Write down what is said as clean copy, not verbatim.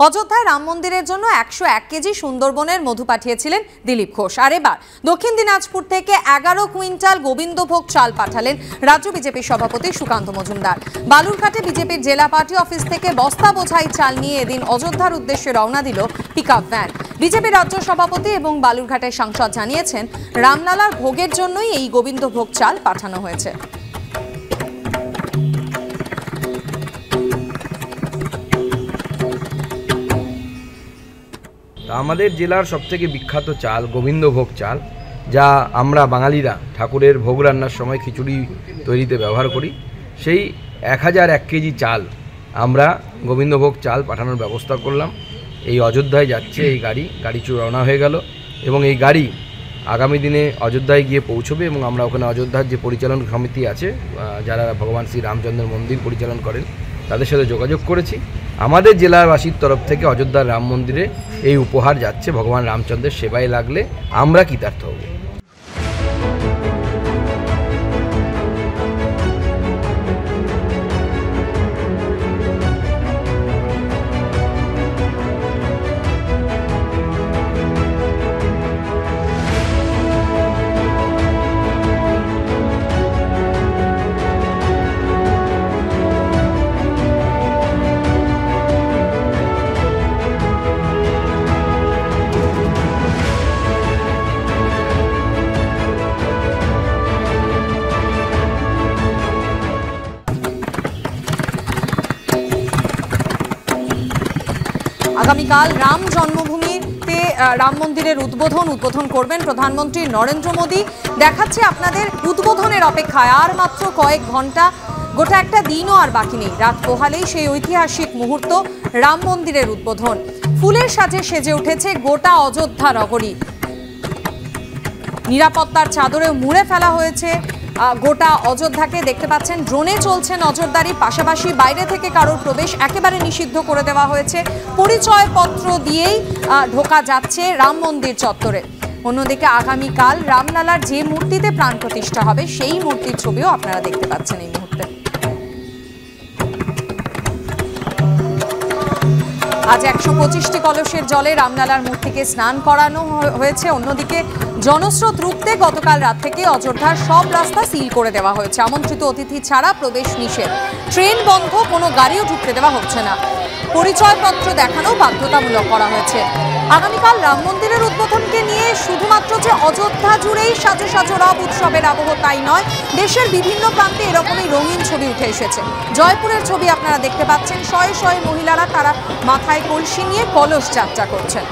অযোধ্যায় রাম মন্দিরের জন্য 101 কেজি সুন্দরবনের মধু পাঠিয়েছিলেন দিলীপ ঘোষ। আর এবার দক্ষিণ দিনাজপুর থেকে 11 কুইন্টাল গোবিন্দভোগ চাল পাঠালেন রাজ্য বিজেপির সভাপতি সুকান্ত মজুমদার। বালুরঘাটে বিজেপির জেলা পার্টি অফিস থেকে বস্তা বোঝাই চাল নিয়ে এদিন অযোধ্যার উদ্দেশ্যে রওনা দিল পিকআপ ভ্যান। বিজেপির রাজ্য সভাপতি এবং বালুরঘাটের সাংসদ জানিয়েছেন, রামলালার ভোগের জন্যই এই গোবিন্দভোগ চাল পাঠানো হয়েছে। আমাদের জেলার সবথেকে বিখ্যাত চাল গোবিন্দভোগ চাল, যা আমরা বাঙালিরা ঠাকুরের ভোগ রান্নার সময় খিচুড়ি তৈরিতে ব্যবহার করি। সেই 1001 কেজি চাল আমরা গোবিন্দভোগ চাল পাঠানোর ব্যবস্থা করলাম। এই অযোধ্যায় যাচ্ছে এই গাড়ি রওনা হয়ে গেল এবং এই গাড়ি আগামী দিনে অযোধ্যায় গিয়ে পৌঁছবে এবং আমরা ওখানে অযোধ্যার যে পরিচালন সমিতি আছে, যারা ভগবান শ্রী রামচন্দ্রের মন্দির পরিচালন করেন, তাদের সাথে যোগাযোগ করেছি। আমাদের জেলাবাসীর তরফ থেকে অযোধ্যার রাম মন্দিরে এই উপহার যাচ্ছে। ভগবান রামচন্দ্রের সেবায় লাগলে আমরা কৃতার্থ হব। আগামীকাল রাম জন্মভূমিতে রাম মন্দিরের উদ্বোধন করবেন প্রধানমন্ত্রী নরেন্দ্র মোদী। দেখাচ্ছে আপনাদের উদ্বোধনের অপেক্ষায় আর মাত্র কয়েক ঘন্টা, গোটা একটা দিনও আর বাকি নেই। রাত পোহালেই সেই ঐতিহাসিক মুহূর্ত, রাম মন্দিরের উদ্বোধন। ফুলের সাজে সেজে উঠেছে গোটা অযোধ্যা নগরী। নিরাপত্তার চাদরে মুড়ে ফেলা হয়েছে গোটা অযোধ্যাকে। দেখতে পাচ্ছেন ড্রোনে চলছে নজরদারি, পাশাপাশি বাইরে থেকে কারোর প্রবেশ একেবারে নিষিদ্ধ করে দেওয়া হয়েছে। পরিচয়পত্র দিয়েই ঢোকা যাচ্ছে রাম মন্দির চত্বরে। অন্যদিকে আগামীকাল রামলালার যে মূর্তিতে প্রাণ প্রতিষ্ঠা হবে, সেই মূর্তির ছবিও আপনারা দেখতে পাচ্ছেন এই মুহূর্তে। আজ 125টি কলসের জলে রামলালার মূর্তিকে স্নান করানো হয়েছে। অন্যদিকে জনস্রোত রুখতে গতকাল রাত থেকে অযোধ্যার সব রাস্তা সিল করে দেওয়া হয়েছে। আমন্ত্রিত অতিথি ছাড়া প্রবেশ নিষেধ। ট্রেন বন্ধ, কোনো গাড়িও ঢুকতে দেওয়া হচ্ছে না। পরিচয়পত্র দেখানো বাধ্যতামূলক করা হয়েছে। আগামীকাল রাম মন্দিরের উদ্বোধনকে নিয়ে শুধুমাত্র যে অযোধ্যা জুড়েই সাজে সাজো রব উৎসবের আবহ তাই নয়, দেশের বিভিন্ন প্রান্তে এরকমই রঙিন ছবি উঠে এসেছে। জয়পুরের ছবি আপনারা দেখতে পাচ্ছেন, শয়ে শয়ে মহিলারা তারা মাথায় কলসি নিয়ে কলস যাত্রা করছেন।